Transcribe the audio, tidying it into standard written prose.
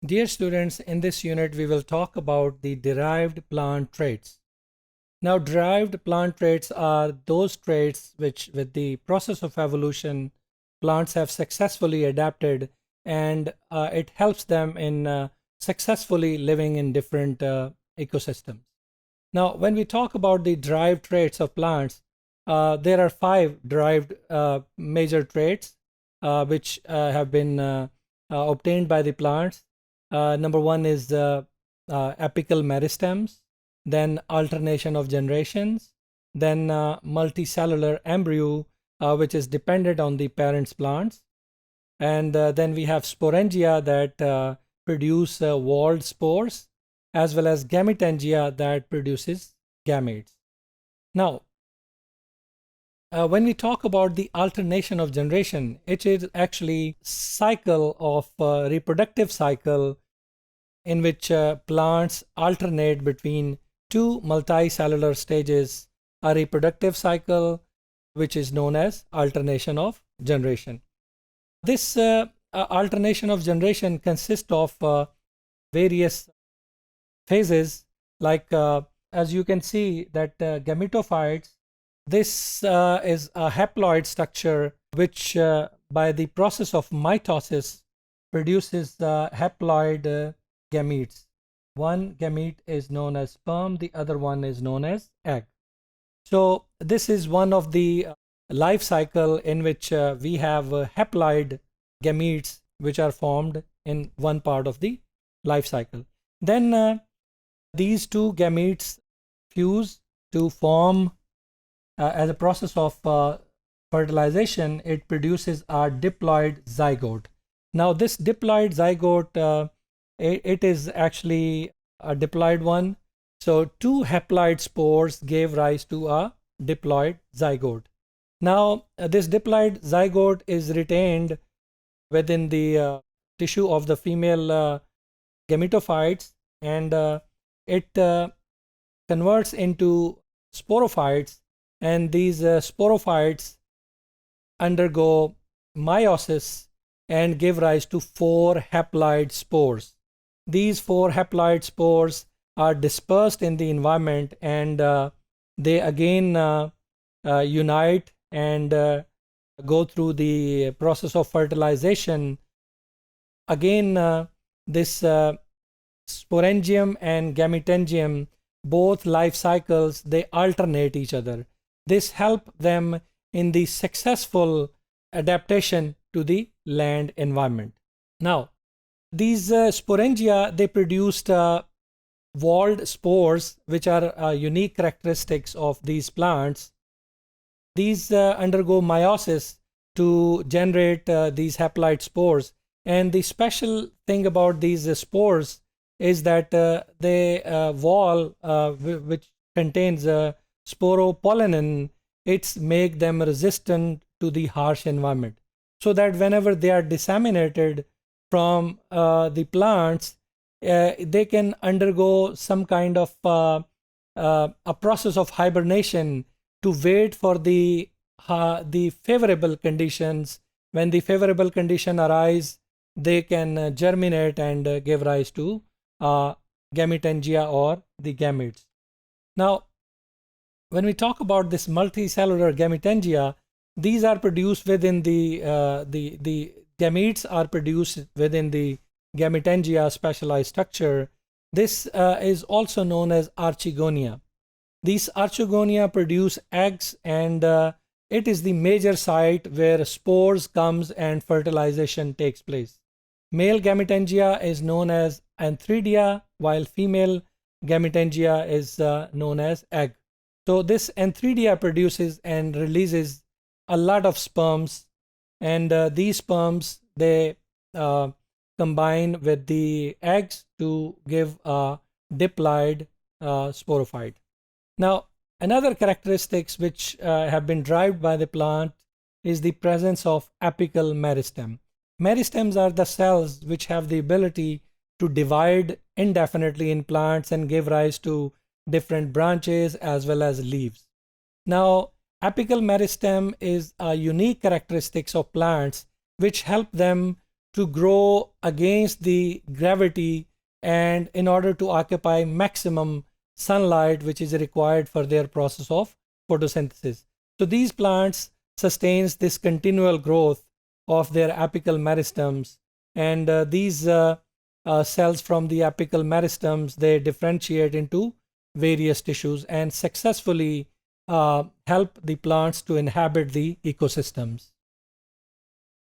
Dear students, in this unit we will talk about the derived plant traits. Now, derived plant traits are those traits which, with the process of evolution, plants have successfully adapted, and it helps them in successfully living in different ecosystems. Now, when we talk about the derived traits of plants, there are 5 derived major traits which have been obtained by the plants. Number 1 is apical meristems, then alternation of generations, then multicellular embryo, which is dependent on the parent's plants, and then we have sporangia that produce walled spores, as well as gametangia that produces gametes. Now, when we talk about the alternation of generation, it is actually cycle of reproductive cycle in which plants alternate between 2 multicellular stages, a reproductive cycle which is known as alternation of generation. This alternation of generation consists of various phases, like as you can see that gametophytes, this is a haploid structure which by the process of mitosis produces haploid gametes. One gamete is known as sperm, the other one is known as egg. So this is one of the life cycle in which we have haploid gametes which are formed in one part of the life cycle. Then these 2 gametes fuse to form, as a process of fertilization, it produces a diploid zygote. Now this diploid zygote, it is actually a diploid one. So 2 haploid spores gave rise to a diploid zygote. Now this diploid zygote is retained within the tissue of the female gametophytes, and it converts into sporophytes, and these sporophytes undergo meiosis and give rise to 4 haploid spores. These 4 haploid spores are dispersed in the environment, and they again unite and go through the process of fertilization. Again, this sporangium and gametangium, both life cycles, they alternate each other. This helps them in the successful adaptation to the land environment. Now, these sporangia, they produced walled spores, which are unique characteristics of these plants. These undergo meiosis to generate these haploid spores. And the special thing about these spores is that they wall, which contains sporopollenin, it's make them resistant to the harsh environment, so that whenever they are disseminated from the plants, they can undergo some kind of a process of hibernation to wait for the favorable conditions. When the favorable condition arise, they can germinate and give rise to gametangia or the gametes. Now, when we talk about this multicellular gametangia, these are produced within the gametes are produced within the gametangia specialized structure. This is also known as archegonia. These archegonia produce eggs, and it is the major site where spores comes and fertilization takes place. Male gametangia is known as antheridia, while female gametangia is known as egg. So this antheridia produces and releases a lot of sperms, and these sperms, they combine with the eggs to give a diploid sporophyte. Now, another characteristics which have been derived by the plant is the presence of apical meristem. Meristems are the cells which have the ability to divide indefinitely in plants and give rise to different branches as well as leaves. Now, apical meristem is a unique characteristics of plants which help them to grow against the gravity and in order to occupy maximum sunlight which is required for their process of photosynthesis. So these plants sustains this continual growth of their apical meristems, and these cells from the apical meristems, they differentiate into various tissues and successfully help the plants to inhabit the ecosystems.